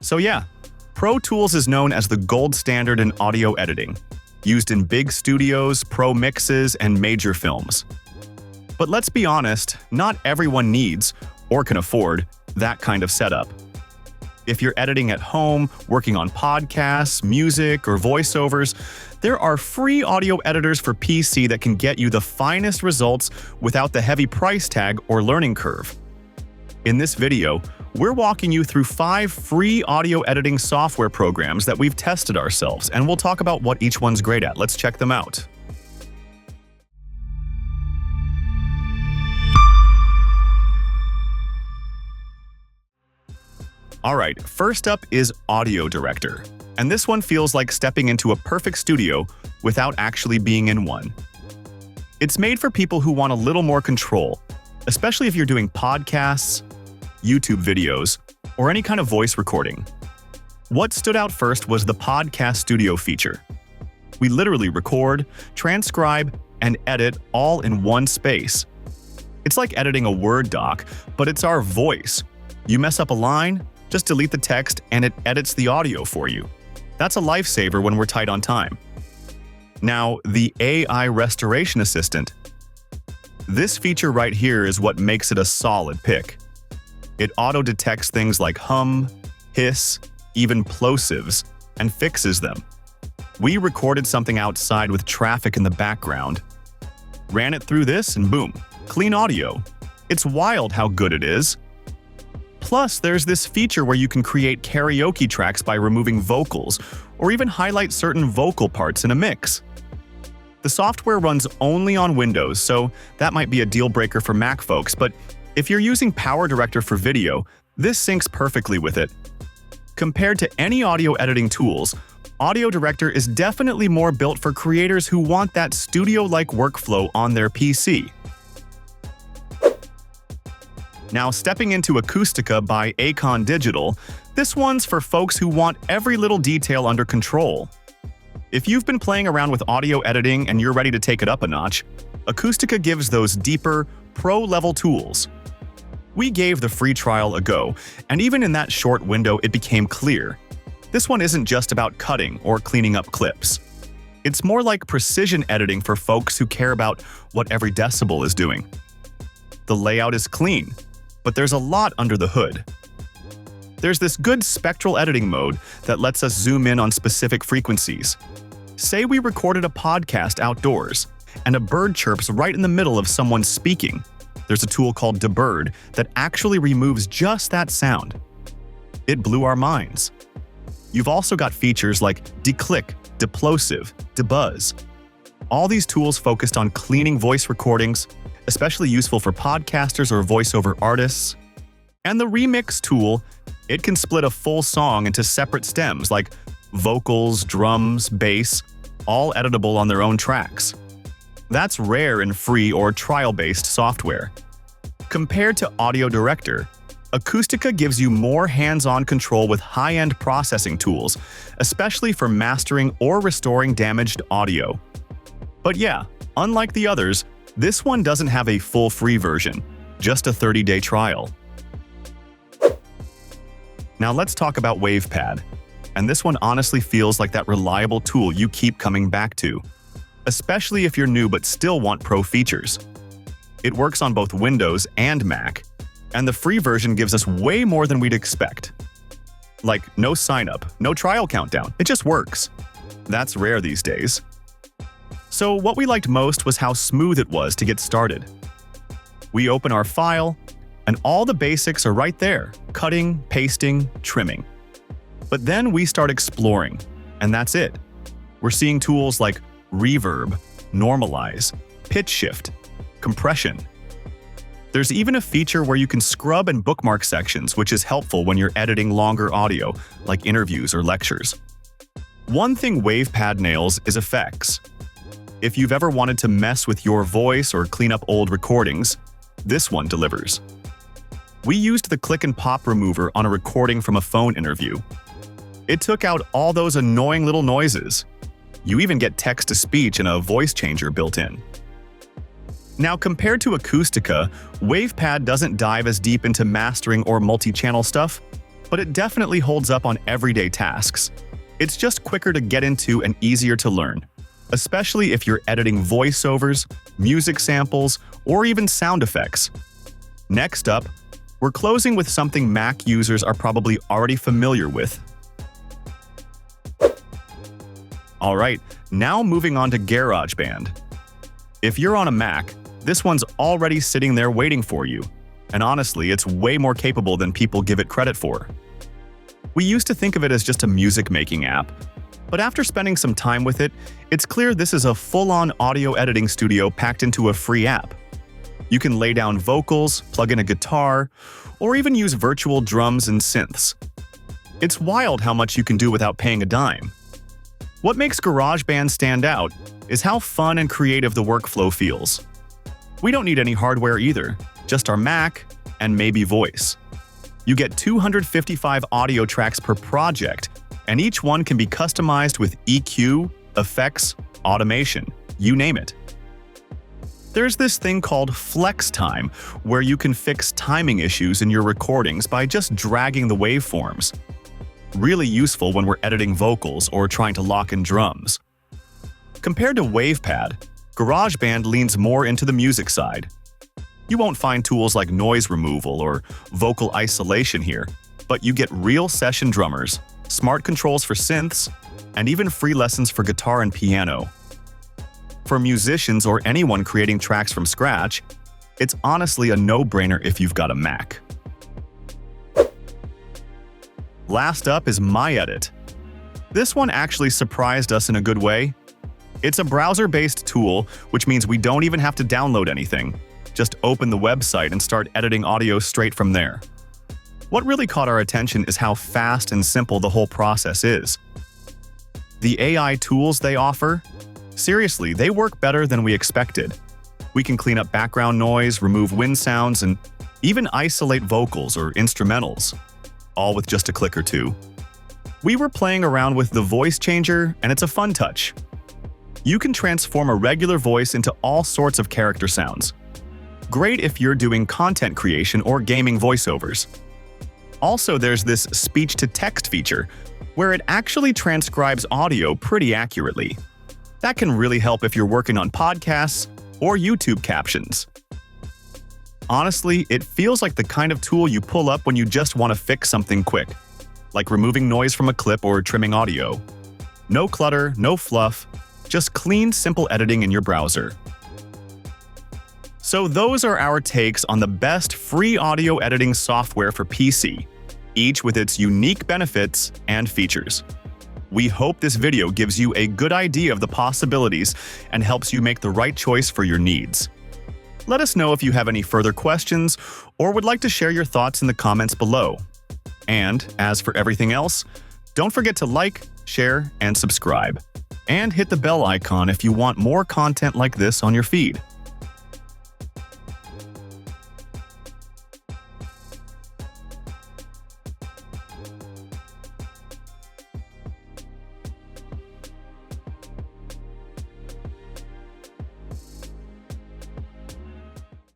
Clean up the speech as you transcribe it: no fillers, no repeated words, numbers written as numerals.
So yeah, Pro Tools is known as the gold standard in audio editing, used in big studios, pro mixes, and major films. But let's be honest, not everyone needs, or can afford, that kind of setup. If you're editing at home, working on podcasts, music, or voiceovers, there are free audio editors for PC that can get you the finest results without the heavy price tag or learning curve. In this video, we're walking you through 5 free audio editing software programs that we've tested ourselves, and we'll talk about what each one's great at. Let's check them out. Alright, first up is Audio Director, and this one feels like stepping into a perfect studio without actually being in one. It's made for people who want a little more control, especially if you're doing podcasts, YouTube videos, or any kind of voice recording. What stood out first was the Podcast Studio feature. We literally record, transcribe, and edit all in one space. It's like editing a Word doc, but it's our voice. You mess up a line, just delete the text and it edits the audio for you. That's a lifesaver when we're tight on time. Now, the AI Restoration Assistant. This feature right here is what makes it a solid pick. It auto-detects things like hum, hiss, even plosives, and fixes them. We recorded something outside with traffic in the background, ran it through this, and boom, clean audio. It's wild how good it is. Plus, there's this feature where you can create karaoke tracks by removing vocals, or even highlight certain vocal parts in a mix. The software runs only on Windows, so that might be a deal breaker for Mac folks, but if you're using Power Director for video, this syncs perfectly with it. Compared to any audio editing tools, Audio Director is definitely more built for creators who want that studio-like workflow on their PC. Now, stepping into Acoustica by Acon Digital, this one's for folks who want every little detail under control. If you've been playing around with audio editing and you're ready to take it up a notch, Acoustica gives those deeper, pro-level tools. We gave the free trial a go, and even in that short window it became clear. This one isn't just about cutting or cleaning up clips. It's more like precision editing for folks who care about what every decibel is doing. The layout is clean, but there's a lot under the hood. There's this good spectral editing mode that lets us zoom in on specific frequencies. Say we recorded a podcast outdoors, and a bird chirps right in the middle of someone speaking. There's a tool called Debird that actually removes just that sound. It blew our minds. You've also got features like declick, deplosive, debuzz. All these tools focused on cleaning voice recordings, especially useful for podcasters or voiceover artists. And the remix tool, it can split a full song into separate stems like vocals, drums, bass, all editable on their own tracks. That's rare in free or trial-based software. Compared to Audio Director, Acoustica gives you more hands-on control with high-end processing tools, especially for mastering or restoring damaged audio. But yeah, unlike the others, this one doesn't have a full free version, just a 30-day trial. Now let's talk about WavePad, and this one honestly feels like that reliable tool you keep coming back to, especially if you're new but still want pro features. It works on both Windows and Mac, and the free version gives us way more than we'd expect. Like no sign-up, no trial countdown, it just works. That's rare these days. So what we liked most was how smooth it was to get started. We open our file, and all the basics are right there: cutting, pasting, trimming. But then we start exploring, and that's it. We're seeing tools like reverb, normalize, pitch shift, compression. There's even a feature where you can scrub and bookmark sections, which is helpful when you're editing longer audio, like interviews or lectures. One thing WavePad nails is effects. If you've ever wanted to mess with your voice or clean up old recordings, this one delivers. We used the click and pop remover on a recording from a phone interview. It took out all those annoying little noises. You even get text-to-speech and a voice changer built in. Now, compared to Acoustica, WavePad doesn't dive as deep into mastering or multi-channel stuff. but it definitely holds up on everyday tasks. It's just quicker to get into and easier to learn, especially if you're editing voiceovers, music samples, or even sound effects. Next up, we're closing with something Mac users are probably already familiar with. Alright, now moving on to GarageBand. If you're on a Mac, this one's already sitting there waiting for you, and honestly, it's way more capable than people give it credit for. We used to think of it as just a music-making app, but after spending some time with it, it's clear this is a full-on audio editing studio packed into a free app. You can lay down vocals, plug in a guitar, or even use virtual drums and synths. It's wild how much you can do without paying a dime. What makes GarageBand stand out is how fun and creative the workflow feels. We don't need any hardware either, just our Mac and maybe voice. You get 255 audio tracks per project, and each one can be customized with EQ, effects, automation, you name it. There's this thing called flex time, where you can fix timing issues in your recordings by just dragging the waveforms. Really useful when we're editing vocals or trying to lock in drums. Compared to WavePad, GarageBand leans more into the music side. You won't find tools like noise removal or vocal isolation here, but you get real session drummers, smart controls for synths, and even free lessons for guitar and piano. For musicians or anyone creating tracks from scratch, it's honestly a no-brainer if you've got a Mac. Last up is MyEdit. This one actually surprised us in a good way. It's a browser-based tool, which means we don't even have to download anything. Just open the website and start editing audio straight from there. What really caught our attention is how fast and simple the whole process is. The AI tools they offer? Seriously, they work better than we expected. We can clean up background noise, remove wind sounds, and even isolate vocals or instrumentals, all with just a click or two. We were playing around with the voice changer, and it's a fun touch. You can transform a regular voice into all sorts of character sounds. Great if you're doing content creation or gaming voiceovers. Also, there's this speech-to-text feature, where it actually transcribes audio pretty accurately. That can really help if you're working on podcasts or YouTube captions. Honestly, it feels like the kind of tool you pull up when you just want to fix something quick, like removing noise from a clip or trimming audio. No clutter, no fluff, just clean, simple editing in your browser. So those are our takes on the best free audio editing software for PC, each with its unique benefits and features. We hope this video gives you a good idea of the possibilities and helps you make the right choice for your needs. Let us know if you have any further questions or would like to share your thoughts in the comments below. And as for everything else, don't forget to like, share, and subscribe. And hit the bell icon if you want more content like this on your feed.